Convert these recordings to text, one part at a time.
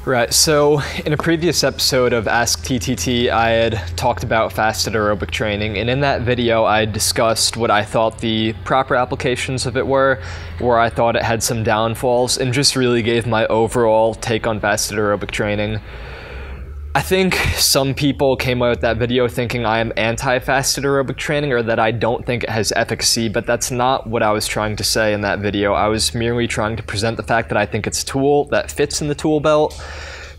Right, so in a previous episode of Ask TTT, I had talked about fasted aerobic training, and in that video I discussed what I thought the proper applications of it were, where I thought it had some downfalls, and just really gave my overall take on fasted aerobic training. I think some people came out with that video thinking I am anti-fasted aerobic training or that I don't think it has efficacy, but that's not what I was trying to say in that video. I was merely trying to present the fact that I think it's a tool that fits in the tool belt,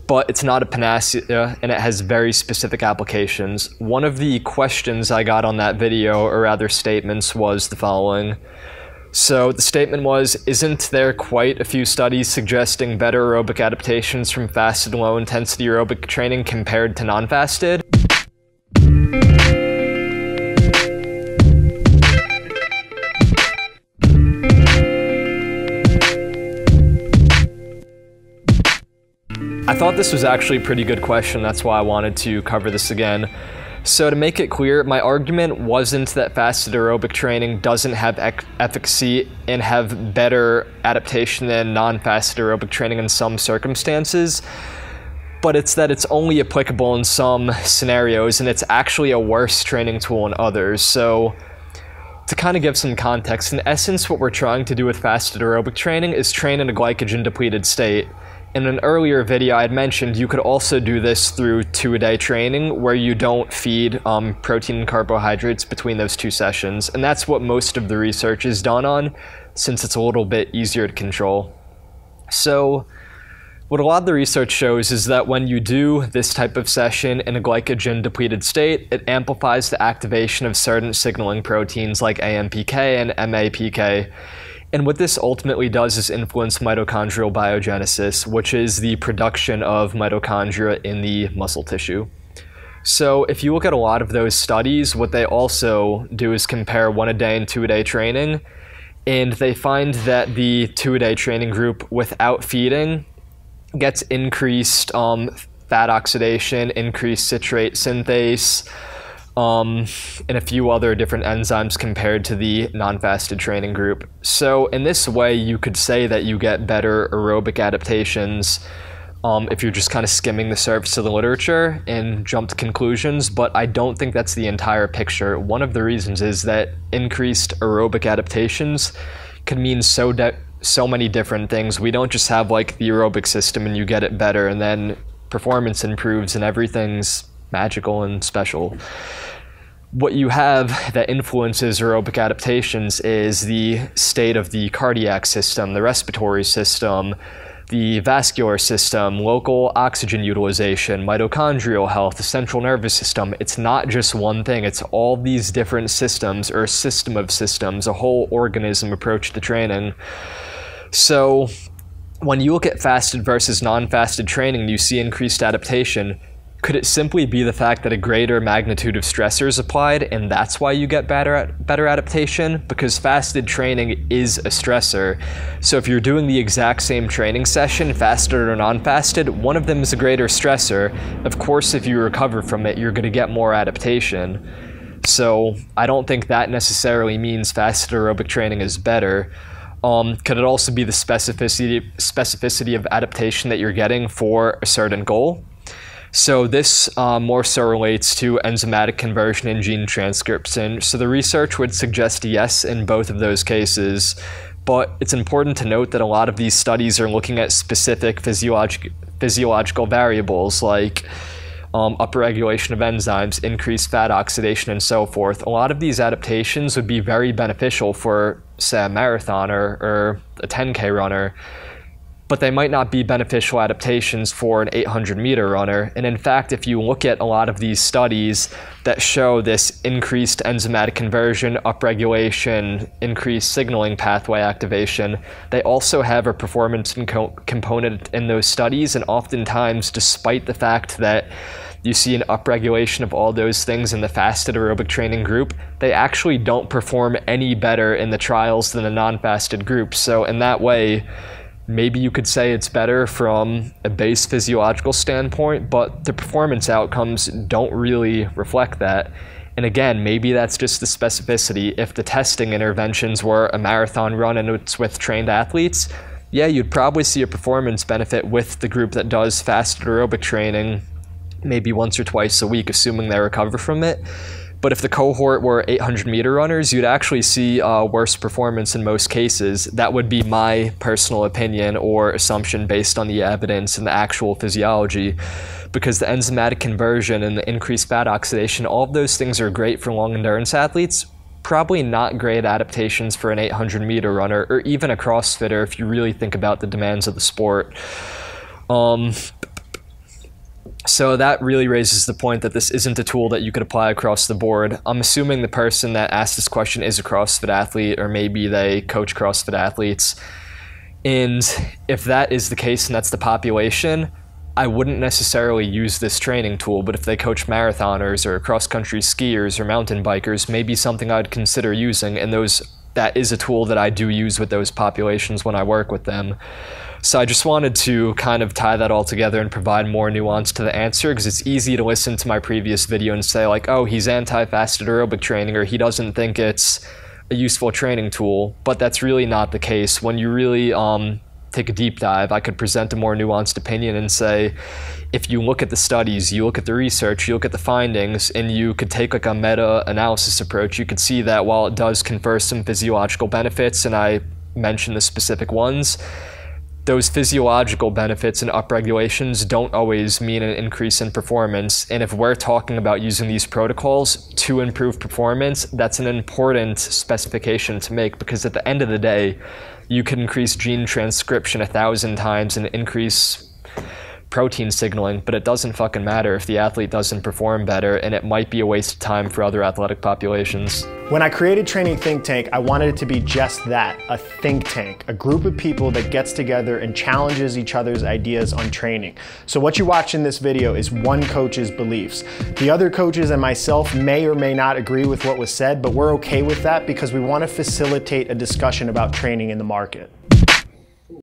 but it's not a panacea and it has very specific applications. One of the questions I got on that video, or rather statements, was the following. So the statement was, isn't there quite a few studies suggesting better aerobic adaptations from fasted low-intensity aerobic training compared to non-fasted? I thought this was actually a pretty good question, that's why I wanted to cover this again. So to make it clear, my argument wasn't that fasted aerobic training doesn't have efficacy and have better adaptation than non-fasted aerobic training in some circumstances, but it's that it's only applicable in some scenarios and it's actually a worse training tool in others. So to kind of give some context, in essence what we're trying to do with fasted aerobic training is train in a glycogen depleted state. In an earlier video I had mentioned you could also do this through 2-a-day training where you don't feed protein and carbohydrates between those 2 sessions, and that's what most of the research is done on since it's a little bit easier to control. So what a lot of the research shows is that when you do this type of session in a glycogen depleted state, it amplifies the activation of certain signaling proteins like AMPK and MAPK. And what this ultimately does is influence mitochondrial biogenesis, which is the production of mitochondria in the muscle tissue. So if you look at a lot of those studies, what they also do is compare 1-a-day and 2-a-day training, and they find that the 2-a-day training group without feeding gets increased fat oxidation, increased citrate synthase, and a few other different enzymes compared to the non-fasted training group. So in this way, you could say that you get better aerobic adaptations if you're just kind of skimming the surface of the literature and jump to conclusions, but I don't think that's the entire picture. One of the reasons is that increased aerobic adaptations can mean so many different things. We don't just have like the aerobic system and you get it better and then performance improves and everything's magical and special. What you have that influences aerobic adaptations is the state of the cardiac system, the respiratory system, the vascular system, local oxygen utilization, mitochondrial health, the central nervous system. It's not just one thing, it's all these different systems, or a system of systems, a whole organism approach to training. So when you look at fasted versus non-fasted training, you see increased adaptation. Could it simply be the fact that a greater magnitude of stressor is applied and that's why you get better adaptation? Because fasted training is a stressor. So if you're doing the exact same training session, fasted or non-fasted, one of them is a greater stressor. Of course, if you recover from it, you're going to get more adaptation. So I don't think that necessarily means fasted aerobic training is better. Could it also be the specificity of adaptation that you're getting for a certain goal? So this more so relates to enzymatic conversion and gene transcription. So the research would suggest yes in both of those cases, but it's important to note that a lot of these studies are looking at specific physiological variables like upregulation of enzymes, increased fat oxidation, and so forth. A lot of these adaptations would be very beneficial for, say, a marathoner or a 10K runner, but they might not be beneficial adaptations for an 800-meter runner. And in fact, if you look at a lot of these studies that show this increased enzymatic conversion, upregulation, increased signaling pathway activation, they also have a performance component in those studies, and oftentimes, despite the fact that you see an upregulation of all those things in the fasted aerobic training group, they actually don't perform any better in the trials than a non-fasted group. So in that way, maybe you could say it's better from a base physiological standpoint, but the performance outcomes don't really reflect that. And again, maybe that's just the specificity. If the testing interventions were a marathon run and it's with trained athletes, yeah, you'd probably see a performance benefit with the group that does fasted aerobic training maybe once or twice a week, assuming they recover from it. But if the cohort were 800-meter runners, you'd actually see worse performance in most cases. That would be my personal opinion or assumption based on the evidence and the actual physiology, because the enzymatic conversion and the increased fat oxidation, all of those things are great for long endurance athletes. Probably not great adaptations for an 800-meter runner or even a CrossFitter if you really think about the demands of the sport. So that really raises the point that this isn't a tool that you could apply across the board. I'm assuming the person that asked this question is a CrossFit athlete, or maybe they coach CrossFit athletes. And if that is the case and that's the population, I wouldn't necessarily use this training tool. But if they coach marathoners or cross-country skiers or mountain bikers, maybe something I'd consider using. And that is a tool that I do use with those populations when I work with them. So I just wanted to kind of tie that all together and provide more nuance to the answer, because it's easy to listen to my previous video and say like, oh, he's anti-fasted aerobic training, or he doesn't think it's a useful training tool. But that's really not the case. When you really take a deep dive, I could present a more nuanced opinion and say, if you look at the studies, you look at the research, you look at the findings, and you could take like a meta-analysis approach, you could see that while it does confer some physiological benefits, and I mentioned the specific ones, those physiological benefits and upregulations don't always mean an increase in performance. And if we're talking about using these protocols to improve performance, that's an important specification to make, because at the end of the day, you can increase gene transcription 1,000 times and increase protein signaling, but it doesn't fucking matter if the athlete doesn't perform better, and it might be a waste of time for other athletic populations. When I created Training Think Tank, I wanted it to be just that, a think tank, a group of people that gets together and challenges each other's ideas on training. So what you watch in this video is one coach's beliefs. The other coaches and myself may or may not agree with what was said, but we're okay with that because we want to facilitate a discussion about training in the market.